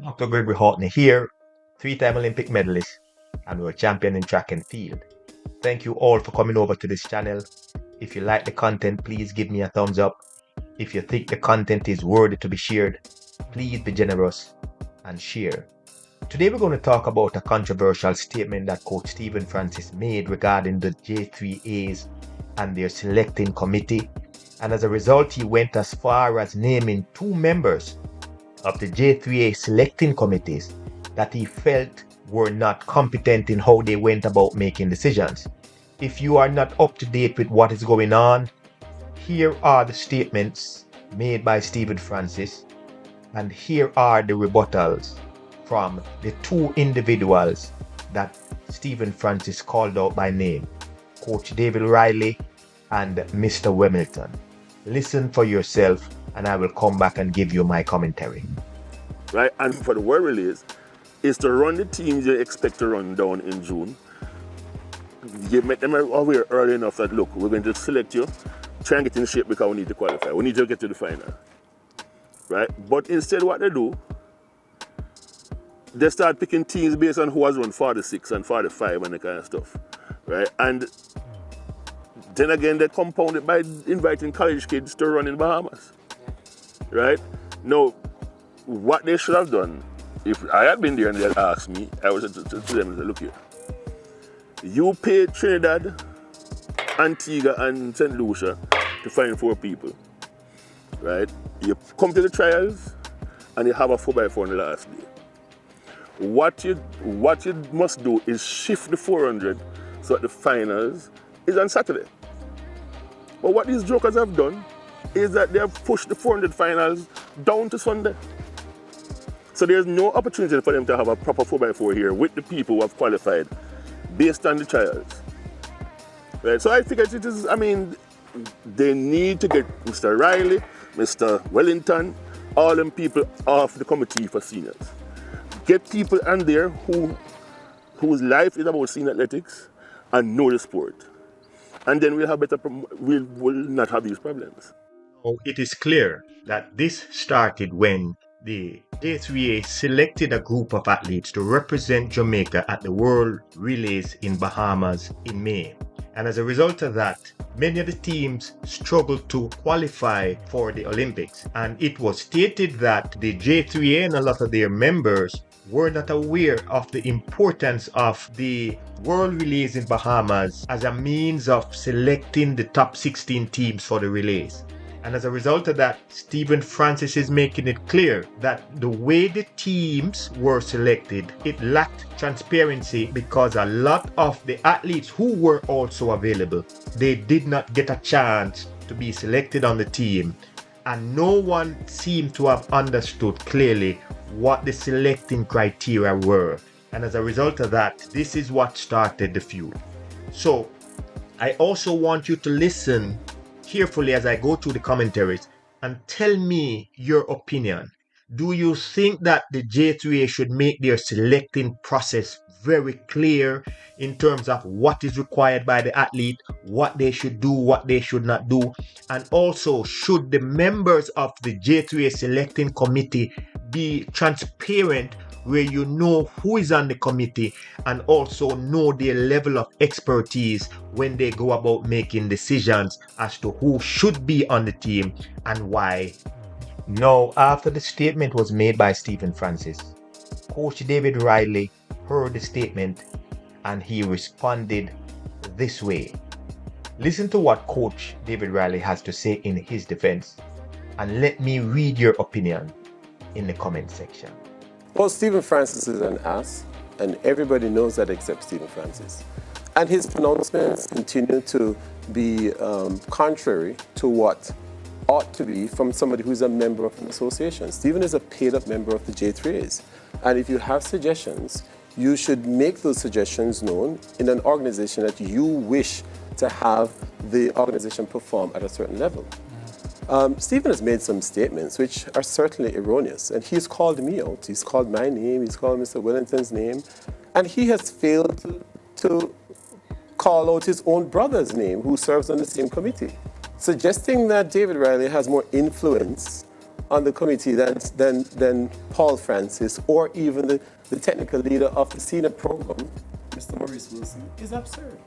Dr. Gregory Hortney here, three-time Olympic medalist and world champion in track and field. Thank you all for coming over to this channel. If you like the content, please give me a thumbs up. If you think the content is worthy to be shared, please be generous and share. Today we're going to talk about a controversial statement that Coach Stephen Francis made regarding the J3As and their selecting committee. And as a result, he went as far as naming two members of the J3A selecting committees that he felt were not competent in how they went about making decisions. If you are not up to date with what is going on, here are the statements made by Stephen Francis, and here are the rebuttals from the two individuals that Stephen Francis called out by name, Coach David Riley and Mr. Wellington. Listen for yourself, and I will come back and give you my commentary. Right, and for the world relays, is to run the teams you expect to run down in June. You make them aware early enough that, look, we're going to select you, try and get in shape because we need to qualify. We need to get to the final. Right? But instead what they do, they start picking teams based on who has run 46 and 45 and that kind of stuff. Right? And then again, they compound it by inviting college kids to run in Bahamas. Right? Now, what they should have done, if I had been there and they had asked me, I would say to them, look here, you pay Trinidad, Antigua and St. Lucia to find 4 people, right? You come to the trials and you have a 4x4 on the last day. What you must do is shift the 400 so that the finals is on Saturday. But what these jokers have done is that they have pushed the 400 finals down to Sunday. So there's no opportunity for them to have a proper 4x4 here with the people who have qualified based on the trials. Right? So I figure it is, they need to get Mr. Riley, Mr. Wellington, all them people off the committee for seniors. Get people on there whose life is about senior athletics and know the sport. And then we'll not have these problems. It is clear that this started when the J3A selected a group of athletes to represent Jamaica at the World Relays in Bahamas in May. And as a result of that, many of the teams struggled to qualify for the Olympics. And it was stated that the J3A and a lot of their members were not aware of the importance of the World Relays in Bahamas as a means of selecting the top 16 teams for the relays. And as a result of that, Stephen Francis is making it clear that the way the teams were selected, it lacked transparency because a lot of the athletes who were also available, they did not get a chance to be selected on the team. And no one seemed to have understood clearly what the selecting criteria were. And as a result of that, this is what started the feud. So I also want you to listen carefully as I go through the commentaries and tell me your opinion. Do you think that the J3A should make their selecting process very clear in terms of what is required by the athlete, what they should do, what they should not do? And also, should the members of the J3A selecting committee be transparent where you know who is on the committee and also know their level of expertise when they go about making decisions as to who should be on the team and why? Now, after the statement was made by Stephen Francis, Coach David Riley heard the statement and he responded this way. Listen to what Coach David Riley has to say in his defense, and let me read your opinion in the comment section. Well, Stephen Francis is an ass, and everybody knows that except Stephen Francis. And his pronouncements continue to be contrary to what ought to be from somebody who's a member of an association. Stephen is a paid-up member of the J3As. And if you have suggestions, you should make those suggestions known in an organization that you wish to have the organization perform at a certain level. Stephen has made some statements which are certainly erroneous, and he's called me out. He's called my name, he's called Mr. Wellington's name, and he has failed to call out his own brother's name, who serves on the same committee, suggesting that David Riley has more influence on the committee than Paul Francis or even the technical leader of the senior program, Mr. Maurice Wilson, is absurd.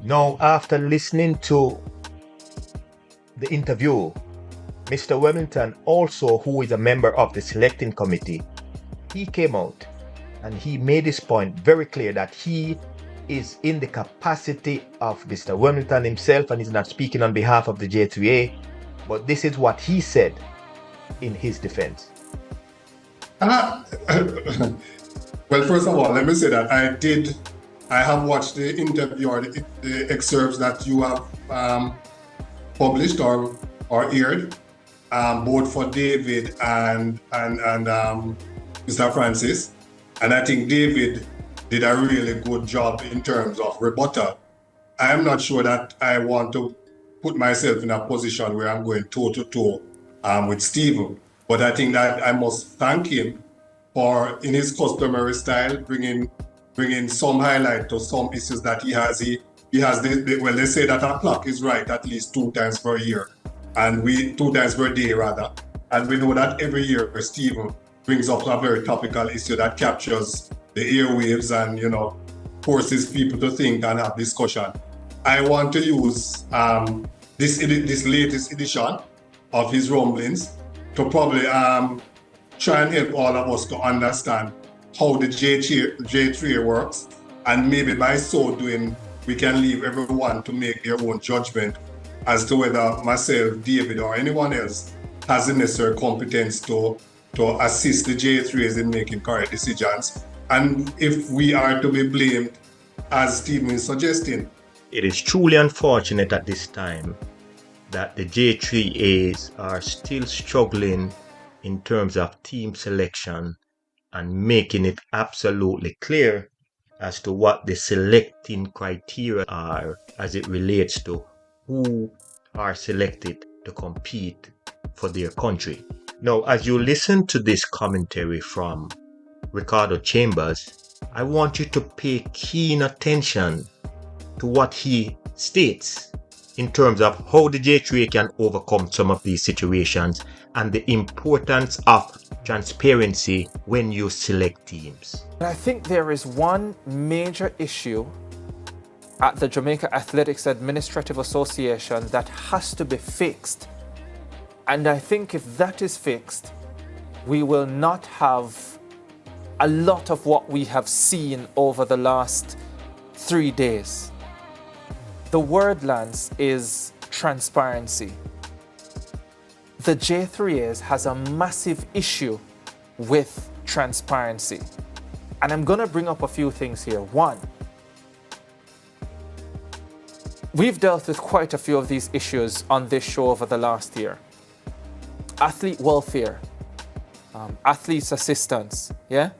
Now, after listening to the interview, Mr. Wellington, also who is a member of the selecting committee, he came out and he made his point very clear that he is in the capacity of Mr. Wellington himself and he's not speaking on behalf of the J3A, but this is what he said in his defense. Well, first of all, let me say that I have watched the interview or the excerpts that you have published or aired, both for David and Mr. Francis. And I think David did a really good job in terms of rebuttal. I am not sure that I want to put myself in a position where I'm going toe-to-toe with Stephen. But I think that I must thank him for, in his customary style, bringing some highlight to some issues that he has. He has, well, they say that a clock is right at least 2 times per year, and 2 times per day rather. And we know that every year Stephen brings up a very topical issue that captures the airwaves and, forces people to think and have discussion. I want to use this latest edition of his rumblings to probably try and help all of us to understand how the J3 works, and maybe by so doing, we can leave everyone to make their own judgment as to whether myself, David, or anyone else has the necessary competence to assist the J3s in making correct decisions, and if we are to be blamed, as Stephen is suggesting. It is truly unfortunate at this time that the J3As are still struggling in terms of team selection and making it absolutely clear as to what the selecting criteria are as it relates to who are selected to compete for their country. Now, as you listen to this commentary from Ricardo Chambers, I want you to pay keen attention to what he states in terms of how the J3A can overcome some of these situations and the importance of transparency when you select teams. I think there is one major issue at the Jamaica Athletics Administrative Association that has to be fixed. And I think if that is fixed, we will not have a lot of what we have seen over the last 3 days. The word, Lance, is transparency. The J3As has a massive issue with transparency. And I'm going to bring up a few things here. One, we've dealt with quite a few of these issues on this show over the last year. Athlete welfare, athletes' assistance, yeah?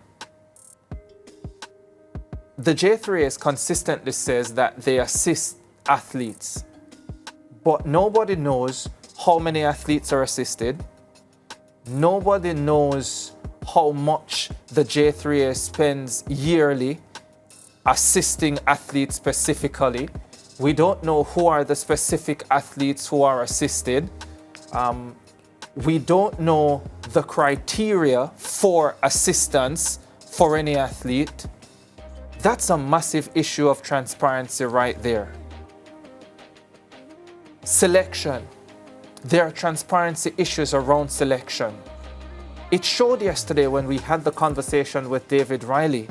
The J3As consistently says that they assist athletes, but nobody knows how many athletes are assisted. Nobody knows how much the J3A spends yearly assisting athletes specifically. We don't know who are the specific athletes who are assisted. We don't know the criteria for assistance for any athlete. That's a massive issue of transparency right there. Selection. There are transparency issues around selection. It showed yesterday when we had the conversation with David Riley,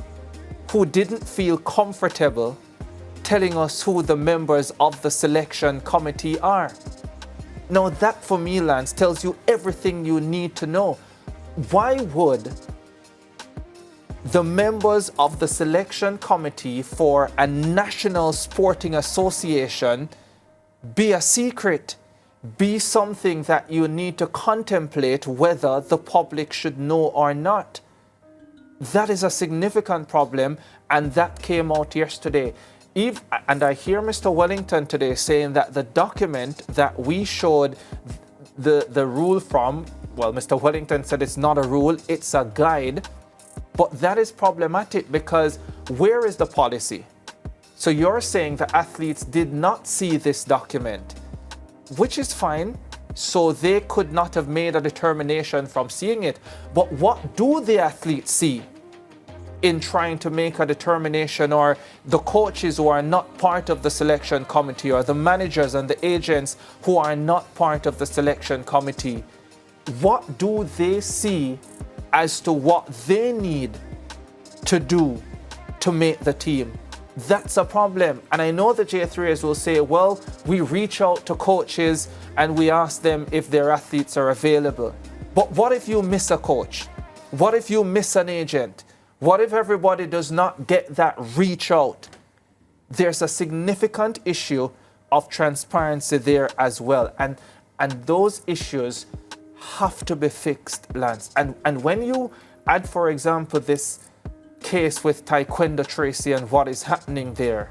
who didn't feel comfortable telling us who the members of the selection committee are. Now that for me, Lance, tells you everything you need to know. Why would the members of the selection committee for a national sporting association be a secret, be something that you need to contemplate whether the public should know or not? That is a significant problem, and that came out yesterday. And I hear Mr. Wellington today saying that the document that we showed the rule from, well, Mr. Wellington said it's not a rule, it's a guide. But that is problematic because where is the policy? So you're saying the athletes did not see this document, which is fine. so they could not have made a determination from seeing it. But what do the athletes see in trying to make a determination, or the coaches who are not part of the selection committee, or the managers and the agents who are not part of the selection committee? What do they see as to what they need to do to make the team? That's a problem. And I know the J3s will say, well, we reach out to coaches and we ask them if their athletes are available. But what if you miss a coach? What if you miss an agent? What if everybody does not get that reach out? There's a significant issue of transparency there as well. And those issues have to be fixed, Lance. And when you add, for example, this case with Taekwondo Tracy and what is happening there,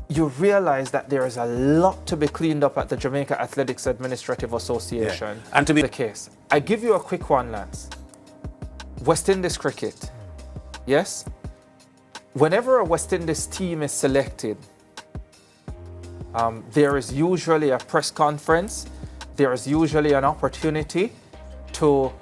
you realize that there is a lot to be cleaned up at the Jamaica Athletics Administrative Association. Yeah. And to be the case. I give you a quick one, Lance. West Indies cricket. Yes? Whenever a West Indies team is selected, there is usually a press conference. There is usually an opportunity to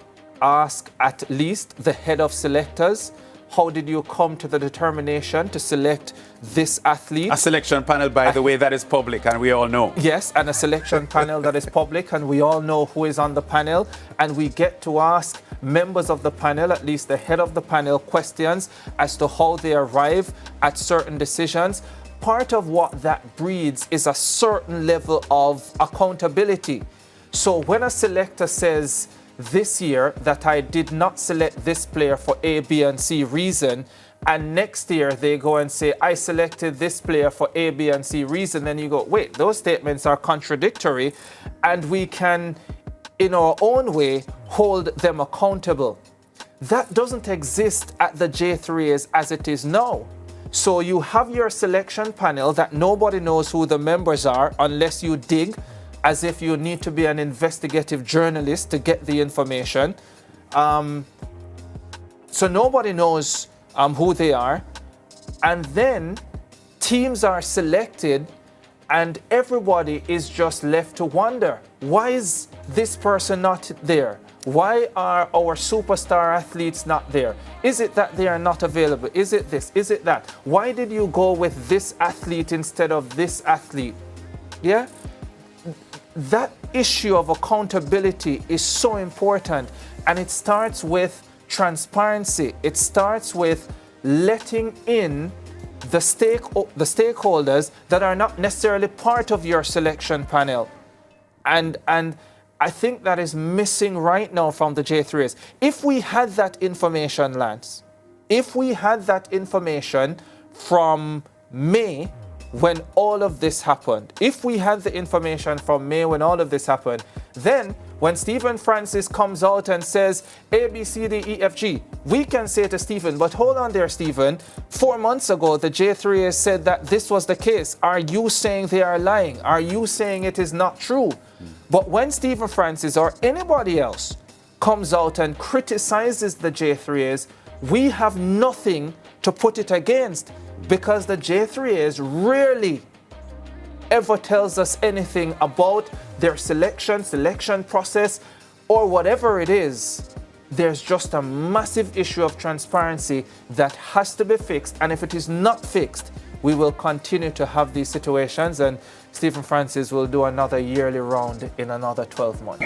ask at least the head of selectors, how did you come to the determination to select this athlete? A selection panel, by the way, that is public and we all know. Yes, and a selection panel that is public and we all know who is on the panel, and we get to ask members of the panel, at least the head of the panel, questions as to how they arrive at certain decisions. Part of what that breeds is a certain level of accountability. So when a selector says this year that I did not select this player for A, B, and C reason, and next year they go and say I selected this player for A, B, and C reason, then you go, wait, those statements are contradictory, and we can, in our own way, hold them accountable. That doesn't exist at the J3s as it is now. So you have your selection panel that nobody knows who the members are unless you dig as if you need to be an investigative journalist to get the information. So nobody knows who they are. And then teams are selected and everybody is just left to wonder, why is this person not there? Why are our superstar athletes not there? Is it that they are not available? Is it this? Is it that? Why did you go with this athlete instead of this athlete? Yeah? That issue of accountability is so important, and it starts with transparency. It starts with letting in the stakeholders that are not necessarily part of your selection panel. And I think that is missing right now from the J3s. If we had that information, Lance, if we had that information from May when all of this happened, if we had the information from May when all of this happened, then when Stephen Francis comes out and says A, B, C, D, E, F, G, we can say to Stephen, but hold on there, Stephen, 4 months ago, the J3 said that this was the case. Are you saying they are lying? Are you saying it is not true? But when Stephen Francis or anybody else comes out and criticizes the J3s, we have nothing to put it against, because the J3s rarely ever tells us anything about their selection process, or whatever it is. There's just a massive issue of transparency that has to be fixed, and if it is not fixed, we will continue to have these situations, and Stephen Francis will do another yearly round in another 12 months.